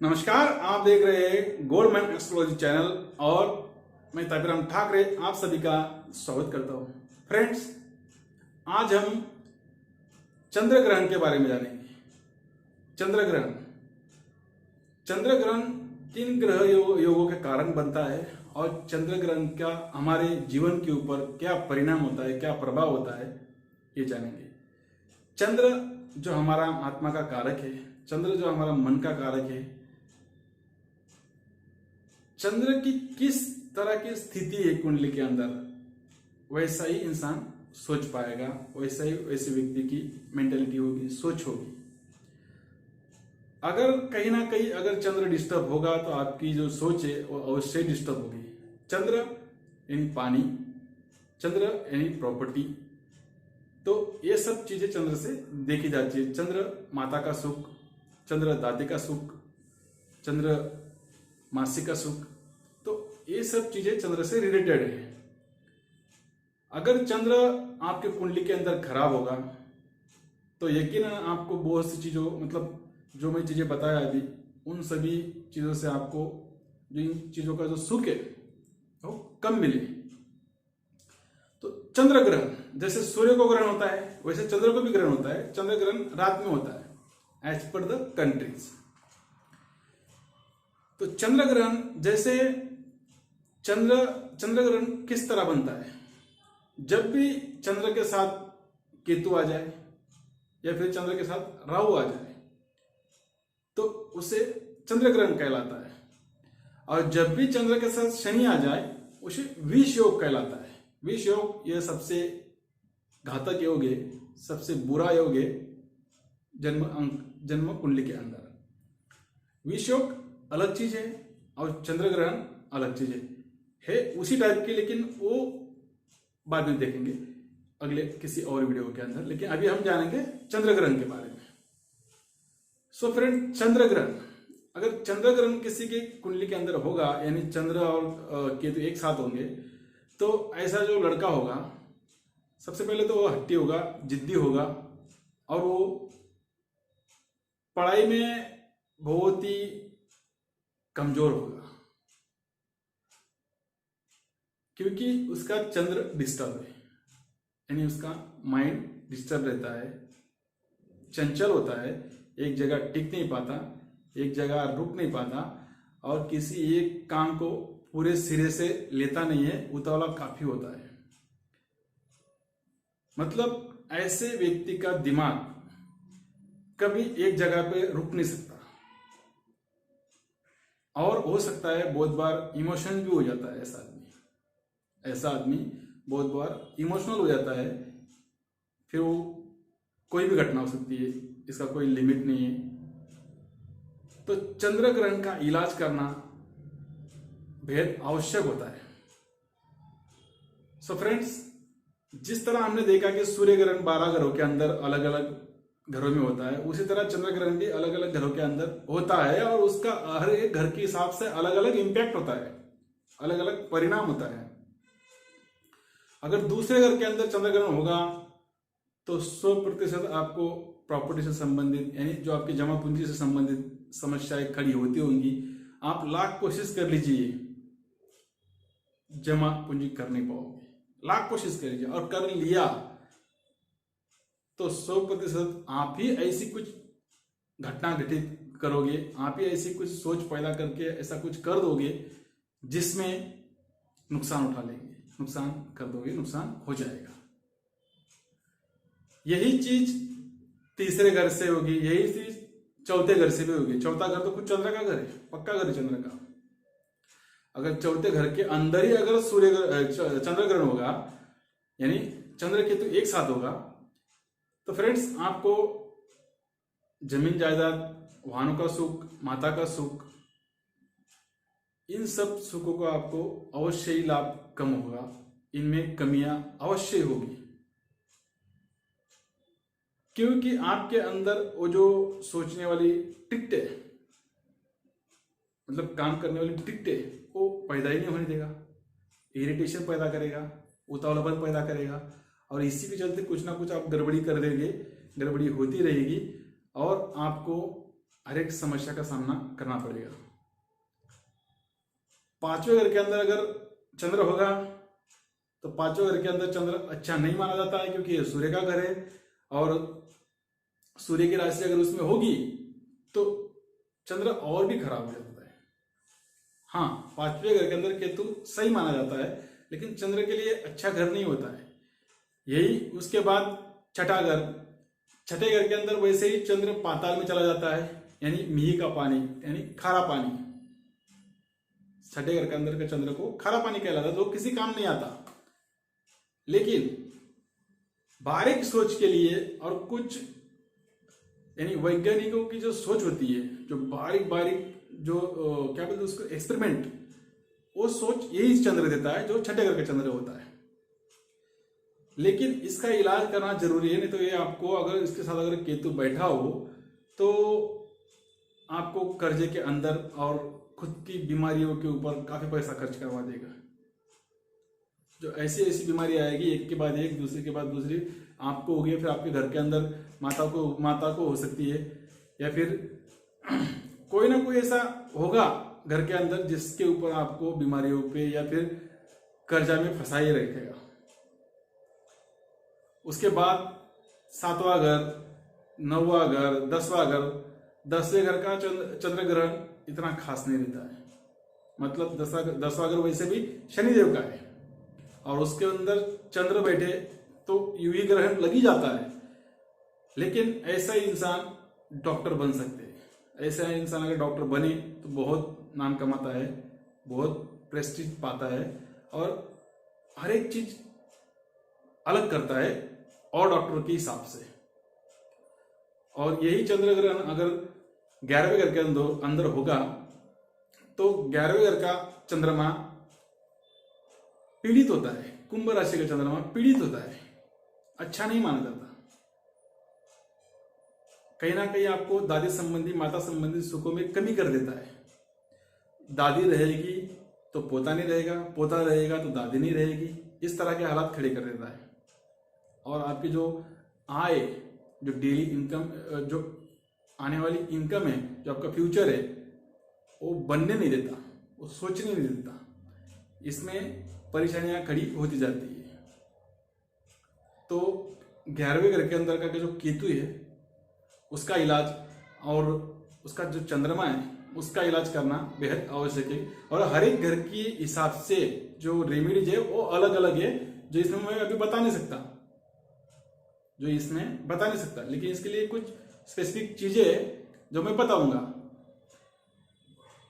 नमस्कार, आप देख रहे हैं गोल्डमैन एस्ट्रोलॉजी चैनल और मैं ताबिराम ठाकरे आप सभी का स्वागत करता हूं। फ्रेंड्स, आज हम चंद्र ग्रहण के बारे में जानेंगे। चंद्र ग्रहण किन ग्रह योगों के कारण बनता है और चंद्र ग्रहण का हमारे जीवन के ऊपर क्या परिणाम होता है, क्या प्रभाव होता है, ये जानेंगे। चंद्र जो हमारा आत्मा का कारक है, चंद्र जो हमारा मन का कारक है, चंद्र की किस तरह की स्थिति है कुंडली के अंदर, वैसा ही इंसान सोच पाएगा, वैसे व्यक्ति की मेंटेलिटी होगी, सोच होगी। अगर कहीं ना कहीं अगर चंद्र डिस्टर्ब होगा तो आपकी जो सोच है वो अवश्य डिस्टर्ब होगी। चंद्र यानी पानी, चंद्र यानी प्रॉपर्टी, तो ये सब चीजें चंद्र से देखी जाती है। चंद्र माता का सुख, चंद्र दादी का सुख, चंद्र मासी का सुख, तो ये सब चीजें चंद्र से रिलेटेड है। अगर चंद्र आपके कुंडली के अंदर खराब होगा तो यकीनन आपको बहुत सी चीजों जो मैं चीजें बताया अभी, उन सभी चीजों से आपको जिन चीजों का जो सुख है वो कम मिले। तो चंद्र ग्रहण, जैसे सूर्य को ग्रहण होता है वैसे चंद्र को भी ग्रहण होता है। चंद्र ग्रहण रात में होता है एज पर द कंट्रीज। तो चंद्र ग्रहण जैसे चंद्र ग्रहण किस तरह बनता है? जब भी चंद्र के साथ केतु आ जाए या फिर चंद्र के साथ राहु आ जाए तो उसे चंद्र ग्रहण कहलाता है। और जब भी चंद्र के साथ शनि आ जाए उसे विष योग कहलाता है। विष योग यह सबसे घातक योग है, सबसे बुरा योग है जन्म कुंडली के अंदर। विष योग अलग चीज है और चंद्र ग्रहण अलग चीज है उसी टाइप की, लेकिन वो बाद में देखेंगे अगले किसी और वीडियो के अंदर। लेकिन अभी हम जानेंगे चंद्र ग्रहण के बारे में। सो फ्रेंड, चंद्र ग्रहण, अगर चंद्र ग्रहण किसी के कुंडली के अंदर होगा, यानी चंद्र और केतु एक साथ होंगे, तो ऐसा जो लड़का होगा सबसे पहले तो वो हट्टी होगा, जिद्दी होगा और वो पढ़ाई में बहुत ही कमजोर होगा, क्योंकि उसका चंद्र डिस्टर्ब है, यानी उसका माइंड डिस्टर्ब रहता है, चंचल होता है, एक जगह टिक नहीं पाता, एक जगह रुक नहीं पाता और किसी एक काम को पूरे सिरे से लेता नहीं है, उतावला काफी होता है। मतलब ऐसे व्यक्ति का दिमाग कभी एक जगह पे रुक नहीं सकता और हो सकता है बहुत बार इमोशन भी हो जाता है। ऐसा आदमी बहुत बार इमोशनल हो जाता है, फिर वो कोई भी घटना हो सकती है, इसका कोई लिमिट नहीं है। तो चंद्र ग्रहण का इलाज करना बेहद आवश्यक होता है। सो फ्रेंड्स, जिस तरह हमने देखा कि सूर्य ग्रहण 12 ग्रहों के अंदर अलग अलग घरों में होता है, उसी तरह चंद्र ग्रहण भी अलग अलग घरों के अंदर होता है और उसका हर एक घर के हिसाब से अलग अलग इंपैक्ट होता है, अलग अलग परिणाम होता है। अगर दूसरे घर के अंदर चंद्र ग्रहण होगा तो 100% आपको प्रॉपर्टी से संबंधित, यानी जो आपकी जमा पूंजी से संबंधित समस्याएं खड़ी होती होंगी। आप लाख कोशिश कर लीजिए, जमा पूंजी कर नहीं पाओगे। लाख कोशिश कर लीजिए और कर लिया तो 100% आप ही ऐसी कुछ घटना घटित करोगे, आप ही ऐसी कुछ सोच पैदा करके ऐसा कुछ कर दोगे जिसमें नुकसान उठा लेंगे, नुकसान कर दोगे, नुकसान हो जाएगा। यही चीज तीसरे घर से होगी, यही चीज चौथे घर से भी होगी। चौथा घर तो खुद चंद्र का घर है, पक्का घर है चंद्र का। अगर चौथे घर के अंदर ही अगर चंद्र ग्रहण होगा, यानी चंद्र केतु एक साथ होगा, तो फ्रेंड्स आपको जमीन जायदाद, वाहनों का सुख, माता का सुख, इन सब सुखों को आपको अवश्य ही लाभ कम होगा, इनमें कमियां अवश्य होगी। क्योंकि आपके अंदर वो जो सोचने वाली टिकट है, मतलब काम करने वाली टिकट है, वो पैदा ही नहीं होने देगा, इरिटेशन पैदा करेगा, उतावलापन पैदा करेगा और इसी के चलते कुछ ना कुछ आप गड़बड़ी कर देंगे, गड़बड़ी होती रहेगी और आपको हर एक समस्या का सामना करना पड़ेगा। पांचवें घर के अंदर अगर चंद्र होगा तो पांचवें घर के अंदर चंद्र अच्छा नहीं माना जाता है, क्योंकि ये सूर्य का घर है और सूर्य की राशि अगर उसमें होगी तो चंद्र और भी खराब हो जाता है। हाँ, पांचवें घर के अंदर केतु सही माना जाता है, लेकिन चंद्र के लिए अच्छा घर नहीं होता है। यही उसके बाद छठा घर, छठे घर के अंदर वैसे ही चंद्र पाताल में चला जाता है, यानी मीही का पानी यानी खारा पानी। छठे घर के अंदर के चंद्र को खारा पानी कहलाता है, जो किसी काम नहीं आता। लेकिन बारीक सोच के लिए और कुछ यानी वैज्ञानिकों की जो सोच होती है, जो बारीक बारीक जो क्या बोलते हैं उसको, एक्सपेरिमेंट, वो सोच यही चंद्र देता है जो छठे घर का चंद्र होता है। लेकिन इसका इलाज करना जरूरी है, नहीं तो ये आपको अगर इसके साथ अगर केतु बैठा हो तो आपको कर्जे के अंदर और खुद की बीमारियों के ऊपर काफी पैसा खर्च करवा देगा। जो ऐसी ऐसी बीमारी आएगी, एक के बाद एक, दूसरे के बाद दूसरी आपको होगी, फिर आपके घर के अंदर माता को हो सकती है, या फिर कोई ना कोई ऐसा होगा घर के अंदर जिसके ऊपर आपको बीमारियों पे या फिर कर्जा में फंसाए रखेगा। उसके बाद सातवां घर, नौवां घर, 10वां घर, 10वें घर का चंद्र ग्रहण इतना खास नहीं रहता है। मतलब 10वां घर वैसे भी शनिदेव का है और उसके अंदर चंद्र बैठे तो यूं ही ग्रहण लग ही जाता है। लेकिन ऐसा इंसान डॉक्टर बन सकते हैं। ऐसा इंसान अगर डॉक्टर बने तो बहुत नाम कमाता है, बहुत प्रेस्टीज पाता है और हर एक चीज अलग करता है और डॉक्टर के हिसाब से। और यही चंद्र ग्रहण अगर 11वें घर के अंदर होगा तो 11वें घर का चंद्रमा पीड़ित होता है। कुंभ राशि का चंद्रमा पीड़ित होता है, अच्छा नहीं माना जाता। कहीं ना कहीं आपको दादी संबंधी, माता संबंधी सुखों में कमी कर देता है। दादी रहेगी तो पोता नहीं रहेगा, पोता रहेगा तो दादी नहीं रहेगी, इस तरह के हालात खड़े कर देता है। और आपकी जो आय, जो डेली इनकम, जो आने वाली इनकम है, जो आपका फ्यूचर है, वो बनने नहीं देता, वो सोचने नहीं देता। इसमें परेशानियां खड़ी होती जाती है। तो 11वें घर के अंदर का जो केतु है उसका इलाज और उसका जो चंद्रमा है उसका इलाज करना बेहद आवश्यक है। और हर एक घर की हिसाब से जो रेमेडीज है वो अलग अलग है, जो इसमें मैं अभी बता नहीं सकता, लेकिन इसके लिए कुछ स्पेसिफिक चीजें जो मैं बताऊंगा,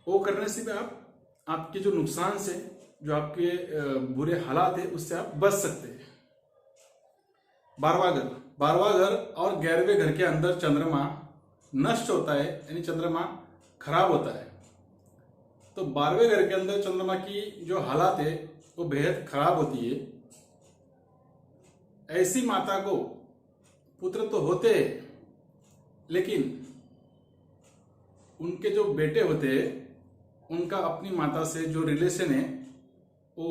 वो करने से भी आपके जो नुकसान से, जो आपके बुरे हालात है, उससे आप बच सकते हैं। 12वां घर और 11वें घर के अंदर चंद्रमा नष्ट होता है, यानी चंद्रमा खराब होता है। तो 12वें घर के अंदर चंद्रमा की जो हालात है वो बेहद खराब होती है। ऐसी माता को पुत्र तो होते हैं, लेकिन उनके जो बेटे होते हैं उनका अपनी माता से जो रिलेशन है वो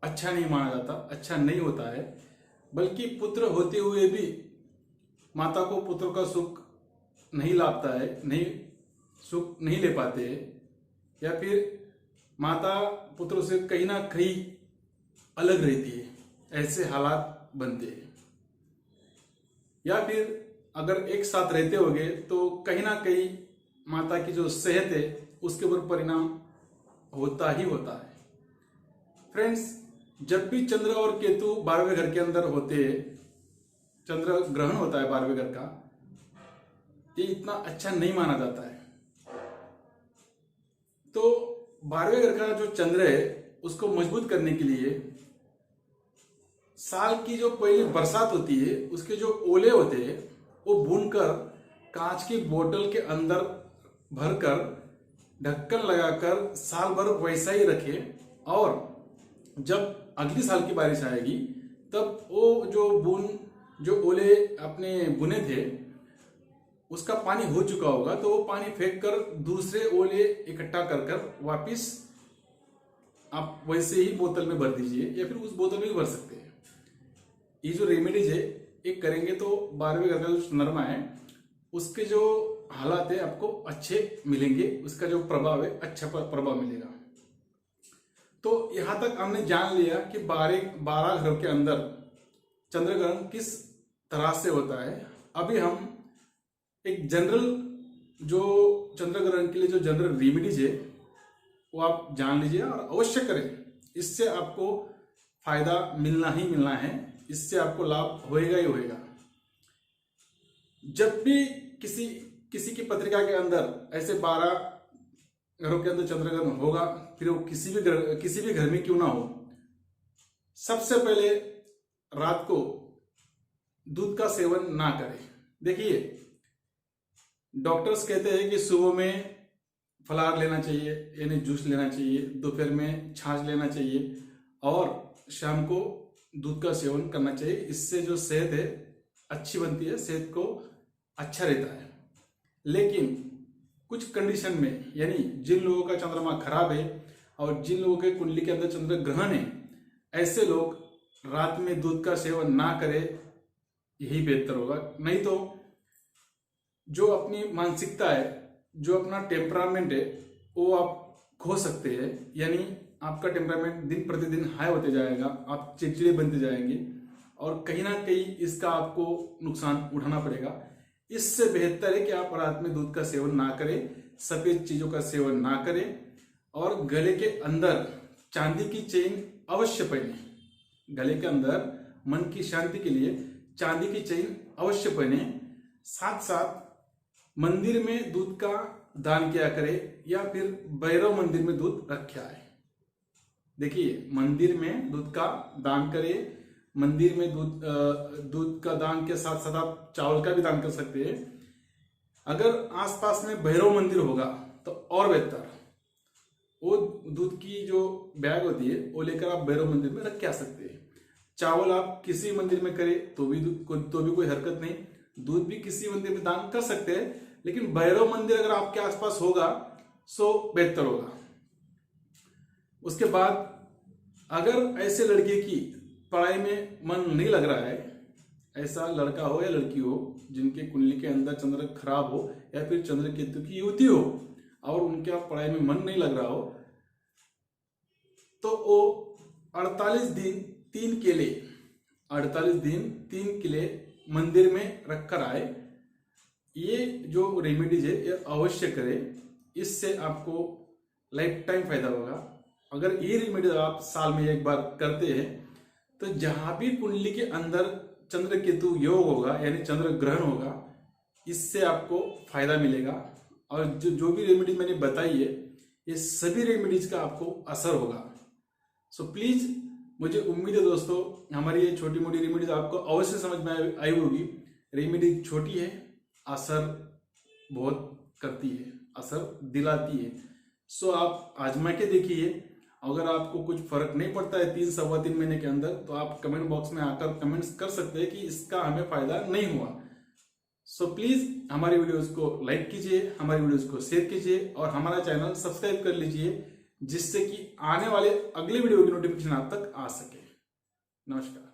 अच्छा नहीं माना जाता, अच्छा नहीं होता है। बल्कि पुत्र होते हुए भी माता को पुत्र का सुख नहीं लाभता है, सुख नहीं ले पाते, या फिर माता पुत्र से कहीं ना कहीं अलग रहती है, ऐसे हालात बनते हैं। या फिर अगर एक साथ रहते होंगे तो कहीं ना कहीं माता की जो सेहत है उसके ऊपर परिणाम होता ही होता है। फ्रेंड्स, जब भी चंद्र और केतु 12वें घर के अंदर होते हैं, चंद्र ग्रहण होता है 12वें घर का, ये इतना अच्छा नहीं माना जाता है। तो 12वें घर का जो चंद्र है उसको मजबूत करने के लिए साल की जो पहली बरसात होती है उसके जो ओले होते हैं वो भूनकर कांच की बोतल के अंदर भरकर ढक्कन लगाकर साल भर वैसा ही रखे, और जब अगली साल की बारिश आएगी तब वो जो ओले अपने बुने थे उसका पानी हो चुका होगा, तो वो पानी फेंक कर दूसरे ओले इकट्ठा कर वापिस आप वैसे ही बोतल में भर दीजिए, या फिर उस बोतल में भी भर सकते हैं। ये जो रेमेडीज है एक करेंगे तो 12वें घर का जो चंद्रमा है उसके जो हालात है आपको अच्छे मिलेंगे, उसका जो प्रभाव है अच्छा प्रभाव मिलेगा। तो यहां तक हमने जान लिया कि 12 घरों के अंदर चंद्र ग्रहण किस तरह से होता है। अभी हम एक जनरल जो चंद्र ग्रहण के लिए जो जनरल रेमेडीज है वो आप जान लीजिए और अवश्य करें। इससे आपको फायदा मिलना ही मिलना है, इससे आपको लाभ होएगा ही होएगा। जब भी किसी की पत्रिका के अंदर ऐसे 12 घरों के अंदर चंद्र ग्रहण होगा, फिर वो किसी भी घर में क्यों ना हो, सबसे पहले रात को दूध का सेवन ना करें। देखिए, डॉक्टर्स कहते हैं कि सुबह में फलाहार लेना चाहिए, यानी जूस लेना चाहिए, दोपहर में छाछ लेना चाहिए और शाम को दूध का सेवन करना चाहिए। इससे जो सेहत है अच्छी बनती है, सेहत को अच्छा रहता है। लेकिन कुछ कंडीशन में, यानी जिन लोगों का चंद्रमा खराब है और जिन लोगों के कुंडली के अंदर चंद्र ग्रहण है, ऐसे लोग रात में दूध का सेवन ना करें, यही बेहतर होगा। नहीं तो जो अपनी मानसिकता है, जो अपना टेम्परामेंट है, वो आप खो सकते हैं। यानी आपका टेम्परामेंट दिन प्रतिदिन हाई होते जाएगा, आप चिड़चिड़े बनते जाएंगे और कहीं ना कहीं इसका आपको नुकसान उठाना पड़ेगा। इससे बेहतर है कि आप रात में दूध का सेवन ना करें, सफेद चीजों का सेवन ना करें और गले के अंदर चांदी की चेन अवश्य पहने। गले के अंदर मन की शांति के लिए चांदी की चेन अवश्य पहने। साथ साथ मंदिर में दूध का दान किया करे या फिर भैरव मंदिर में दूध रखे आए। देखिए, मंदिर में दूध का दान करें, मंदिर में दूध का दान के साथ साथ आप चावल का भी दान कर सकते हैं। अगर आसपास में भैरव मंदिर होगा तो और बेहतर, वो दूध की जो बैग होती है वो लेकर आप भैरव मंदिर में रख के आ सकते हैं। चावल आप किसी मंदिर में करें तो भी कोई हरकत नहीं, दूध भी किसी मंदिर में दान कर सकते हैं, लेकिन भैरव मंदिर अगर आपके आसपास होगा सो बेहतर होगा। उसके बाद अगर ऐसे लड़के की पढ़ाई में मन नहीं लग रहा है, ऐसा लड़का हो या लड़की हो जिनके कुंडली के अंदर चंद्र खराब हो या फिर चंद्र केतु की युति हो और उनके पढ़ाई में मन नहीं लग रहा हो, तो वो 48 दिन 3 केले मंदिर में रखकर आए। ये जो रेमेडीज है ये अवश्य करें, इससे आपको लाइफ टाइम फायदा होगा। अगर ये रेमेडीज आप साल में एक बार करते हैं तो जहां भी कुंडली के अंदर चंद्र केतु योग होगा, यानी चंद्र ग्रहण होगा, इससे आपको फायदा मिलेगा। और जो भी रेमेडीज मैंने बताई है, ये सभी रेमेडीज का आपको असर होगा। सो प्लीज, मुझे उम्मीद है दोस्तों हमारी ये छोटी मोटी रेमेडीज आपको अवश्य समझ में आई होगी। रेमेडी छोटी है, असर बहुत करती है, असर दिलाती है। सो आप आजमा के देखिए। अगर आपको कुछ फर्क नहीं पड़ता है 3-3.25 महीने के अंदर, तो आप कमेंट बॉक्स में आकर कमेंट्स कर सकते हैं कि इसका हमें फायदा नहीं हुआ। सो प्लीज हमारी वीडियोस को लाइक कीजिए, हमारी वीडियोस को शेयर कीजिए और हमारा चैनल सब्सक्राइब कर लीजिए, जिससे कि आने वाले अगले वीडियो की नोटिफिकेशन आप तक आ सके। नमस्कार।